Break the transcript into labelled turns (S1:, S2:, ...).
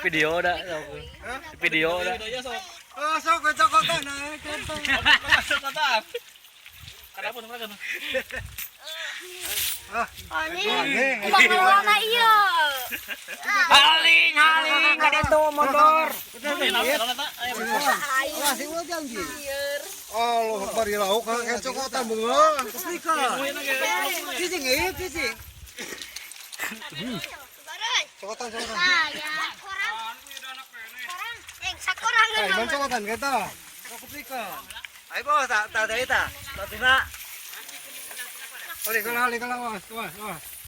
S1: video dah. Video dah.
S2: Oh, sok cokotan na kentong.
S1: Cokotan. Kada pun kan.
S3: Aling, bakal na iyo.
S2: Haling kada to motor.
S4: Masih wajan ji.
S2: Allah bari lauk ka cokotan bunga.
S4: Speaker. Cicing cicing.
S2: Cokotan.
S3: Ah, ya. Korang. Sakorang
S2: Ay, man cokotan kita. Speaker.
S4: Ay bos, tak tak tak. Tak tuna.
S2: Halika lang, was.